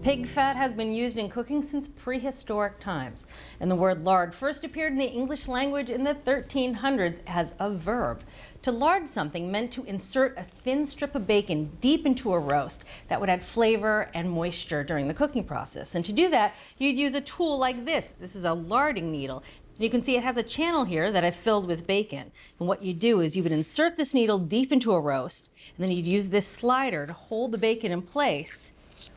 Pig fat has been used in cooking since prehistoric times, and the word lard first appeared in the English language in the 1300s as a verb. To lard something meant to insert a thin strip of bacon deep into a roast that would add flavor and moisture during the cooking process. And to do that, you'd use a tool like this. This is a larding needle. You can see it has a channel here that I've filled with bacon. And what you do is you would insert this needle deep into a roast, and then you'd use this slider to hold the bacon in place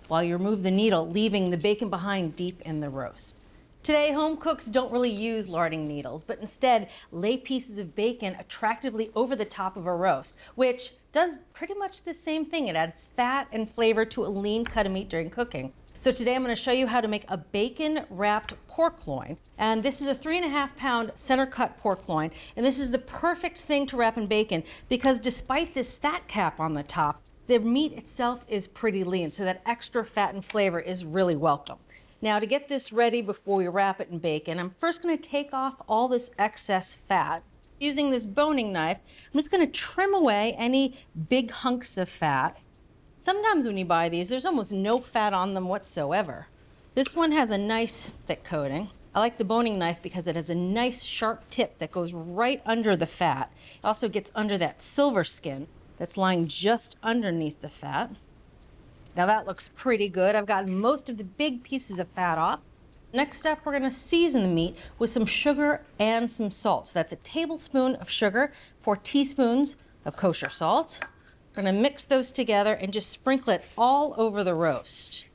while you remove the needle, leaving the bacon behind deep in the roast. Today, home cooks don't really use larding needles, but instead lay pieces of bacon attractively over the top of a roast, which does pretty much the same thing. It adds fat and flavor to a lean cut of meat during cooking. So today I'm going to show you how to make a bacon-wrapped pork loin. And this is a 3.5-pound center-cut pork loin. And this is the perfect thing to wrap in bacon because despite this fat cap on the top, the meat itself is pretty lean, so that extra fat and flavor is really welcome. Now, to get this ready before we wrap it in bacon, I'm first going to take off all this excess fat. Using this boning knife, I'm just going to trim away any big hunks of fat. Sometimes when you buy these, there's almost no fat on them whatsoever. This one has a nice thick coating. I like the boning knife because it has a nice sharp tip that goes right under the fat. It also gets under that silver skin that's lying just underneath the fat. Now that looks pretty good. I've gotten most of the big pieces of fat off. Next up, we're gonna season the meat with some sugar and some salt. So that's a tablespoon of sugar, 4 teaspoons of kosher salt. We're gonna mix those together and just sprinkle it all over the roast.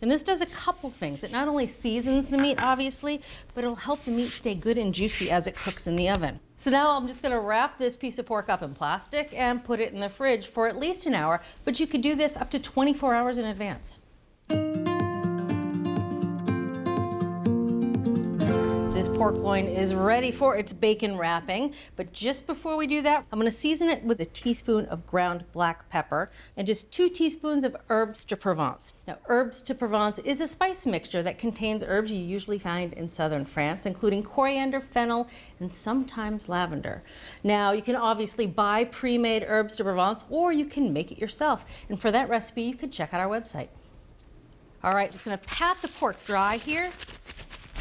And this does a couple things. It not only seasons the meat, obviously, but it'll help the meat stay good and juicy as it cooks in the oven. So now I'm just gonna wrap this piece of pork up in plastic and put it in the fridge for at least an hour, but you could do this up to 24 hours in advance. This pork loin is ready for its bacon wrapping, but just before we do that, I'm gonna season it with a teaspoon of ground black pepper and just 2 teaspoons of herbes de Provence. Now, herbes de Provence is a spice mixture that contains herbs you usually find in southern France, including coriander, fennel, and sometimes lavender. Now, you can obviously buy pre-made herbes de Provence, or you can make it yourself. And for that recipe, you can check out our website. All right, just gonna pat the pork dry here,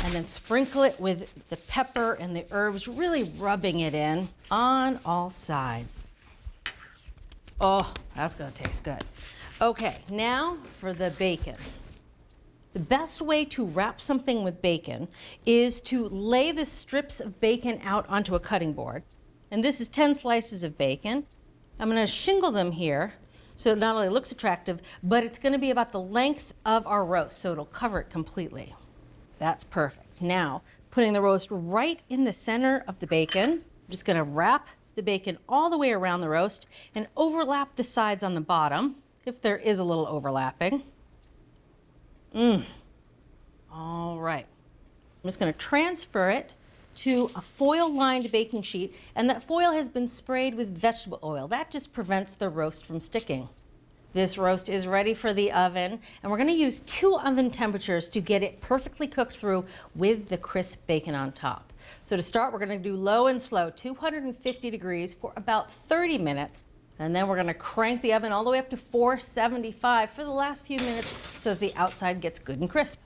and then sprinkle it with the pepper and the herbs, really rubbing it in on all sides. Oh, that's gonna taste good. Okay, now for the bacon. The best way to wrap something with bacon is to lay the strips of bacon out onto a cutting board. And this is 10 slices of bacon. I'm gonna shingle them here so it not only looks attractive, but it's gonna be about the length of our roast, so it'll cover it completely. That's perfect. Now, putting the roast right in the center of the bacon, I'm just gonna wrap the bacon all the way around the roast and overlap the sides on the bottom, if there is a little overlapping. All right. I'm just gonna transfer it to a foil-lined baking sheet, and that foil has been sprayed with vegetable oil. That just prevents the roast from sticking. This roast is ready for the oven, and we're gonna use 2 oven temperatures to get it perfectly cooked through with the crisp bacon on top. So to start, we're gonna do low and slow, 250 degrees for about 30 minutes, and then we're gonna crank the oven all the way up to 475 for the last few minutes so that the outside gets good and crisp.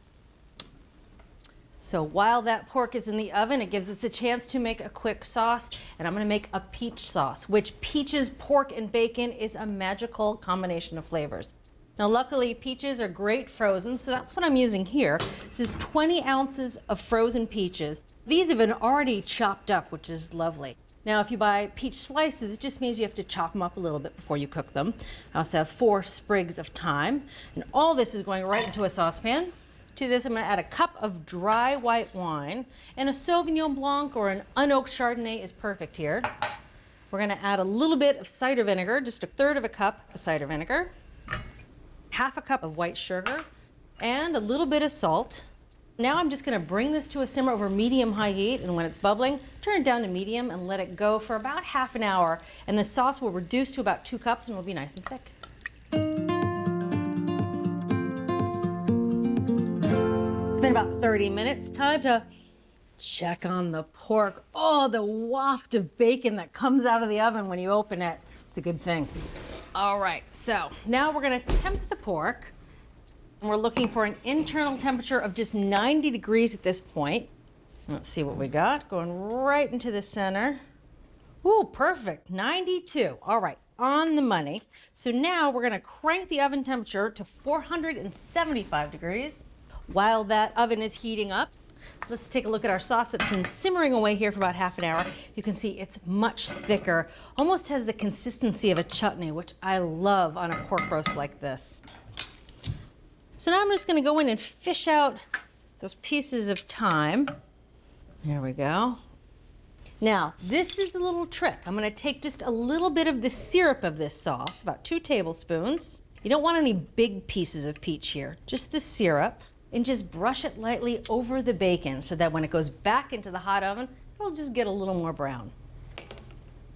So while that pork is in the oven, it gives us a chance to make a quick sauce, and I'm gonna make a peach sauce, which peaches, pork, and bacon is a magical combination of flavors. Now, luckily, peaches are great frozen, so that's what I'm using here. This is 20 ounces of frozen peaches. These have been already chopped up, which is lovely. Now, if you buy peach slices, it just means you have to chop them up a little bit before you cook them. I also have 4 sprigs of thyme, and all this is going right into a saucepan. To this, I'm gonna add a cup of dry white wine, and a Sauvignon Blanc or an unoaked Chardonnay is perfect here. We're gonna add a little bit of cider vinegar, just 1/3 cup of cider vinegar, 1/2 cup of white sugar, and a little bit of salt. Now I'm just gonna bring this to a simmer over medium-high heat, and when it's bubbling, turn it down to medium and let it go for about half an hour, and the sauce will reduce to about 2 cups and it'll be nice and thick. It's been about 30 minutes. Time to check on the pork. Oh, the waft of bacon that comes out of the oven when you open it. It's a good thing. All right, so now we're gonna temp the pork, and we're looking for an internal temperature of just 90 degrees at this point. Let's see what we got, going right into the center. Ooh, perfect, 92. All right, on the money. So now we're gonna crank the oven temperature to 475 degrees. While that oven is heating up, let's take a look at our sauce. It's been simmering away here for about half an hour. You can see it's much thicker, almost has the consistency of a chutney, which I love on a pork roast like this. So now I'm just gonna go in and fish out those pieces of thyme. There we go. Now, this is a little trick. I'm gonna take just a little bit of the syrup of this sauce, about 2 tablespoons. You don't want any big pieces of peach here, just the syrup, and just brush it lightly over the bacon so that when it goes back into the hot oven, it'll just get a little more brown.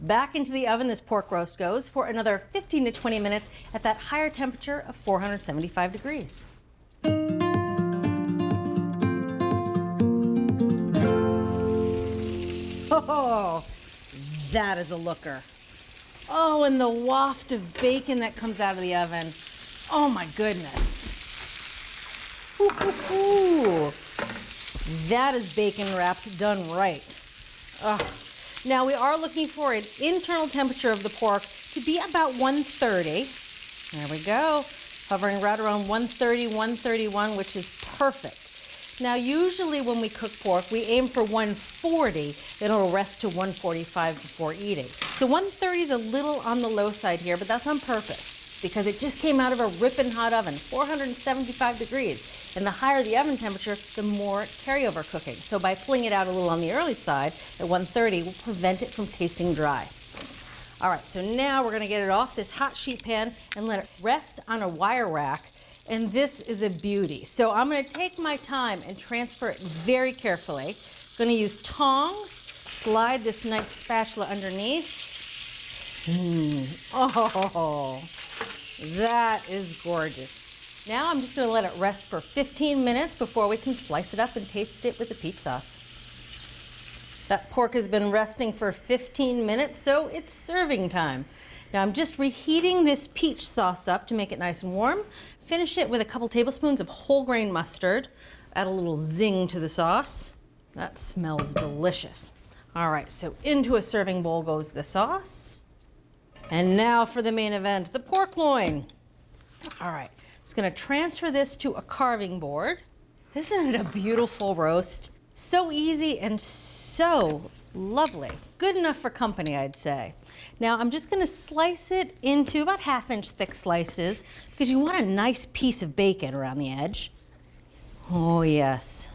Back into the oven this pork roast goes for another 15 to 20 minutes at that higher temperature of 475 degrees. Oh, that is a looker. Oh, and the waft of bacon that comes out of the oven. Oh my goodness. Ooh, ooh, ooh. That is bacon wrapped done right. Ugh. Now we are looking for an internal temperature of the pork to be about 130. There we go. Hovering right around 130, 131, which is perfect. Now, usually when we cook pork, we aim for 140, then it'll rest to 145 before eating. So 130 is a little on the low side here, but that's on purpose because it just came out of a ripping hot oven, 475 degrees. And the higher the oven temperature, the more carryover cooking. So by pulling it out a little on the early side at 130, we'll prevent it from tasting dry. All right, so now we're gonna get it off this hot sheet pan and let it rest on a wire rack. And this is a beauty. So I'm gonna take my time and transfer it very carefully. Gonna use tongs, slide this nice spatula underneath. Oh, that is gorgeous. Now I'm just gonna let it rest for 15 minutes before we can slice it up and taste it with the peach sauce. That pork has been resting for 15 minutes, so it's serving time. Now I'm just reheating this peach sauce up to make it nice and warm. Finish it with a couple tablespoons of whole grain mustard. Add a little zing to the sauce. That smells delicious. All right, so into a serving bowl goes the sauce. And now for the main event, the pork loin. All right, just gonna transfer this to a carving board. Isn't it a beautiful roast? So easy and so lovely. Good enough for company, I'd say. Now I'm just gonna slice it into about 1/2-inch thick slices because you want a nice piece of bacon around the edge. Oh yes.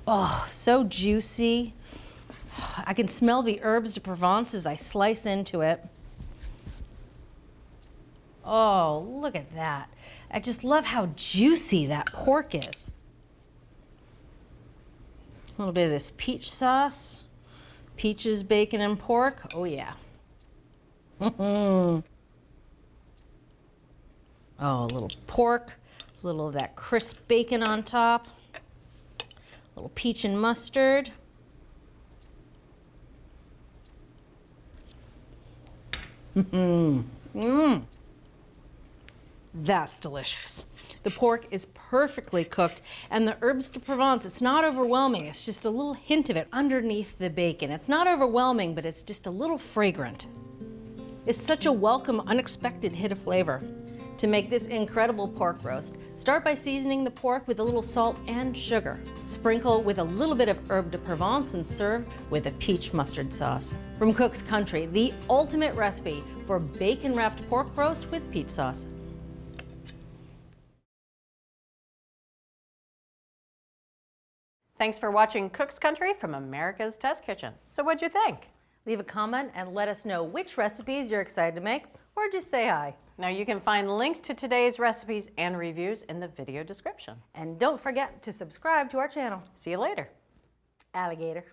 Oh, so juicy. I can smell the herbes de Provence as I slice into it. Oh, look at that. I just love how juicy that pork is. Just a little bit of this peach sauce. Peaches, bacon, and pork. Oh yeah. Oh, a little pork, a little of that crisp bacon on top, a little peach and mustard. That's delicious. The pork is perfectly cooked, and the herbes de Provence, it's not overwhelming. It's just a little hint of it underneath the bacon. It's not overwhelming, but it's just a little fragrant. It's such a welcome, unexpected hit of flavor. To make this incredible pork roast, start by seasoning the pork with a little salt and sugar. Sprinkle with a little bit of herbe de Provence and serve with a peach mustard sauce. From Cook's Country, the ultimate recipe for bacon-wrapped pork roast with peach sauce. Thanks for watching Cook's Country from America's Test Kitchen. So what'd you think? Leave a comment and let us know which recipes you're excited to make, or just say hi. Now you can find links to today's recipes and reviews in the video description. And don't forget to subscribe to our channel. See you later. Alligator.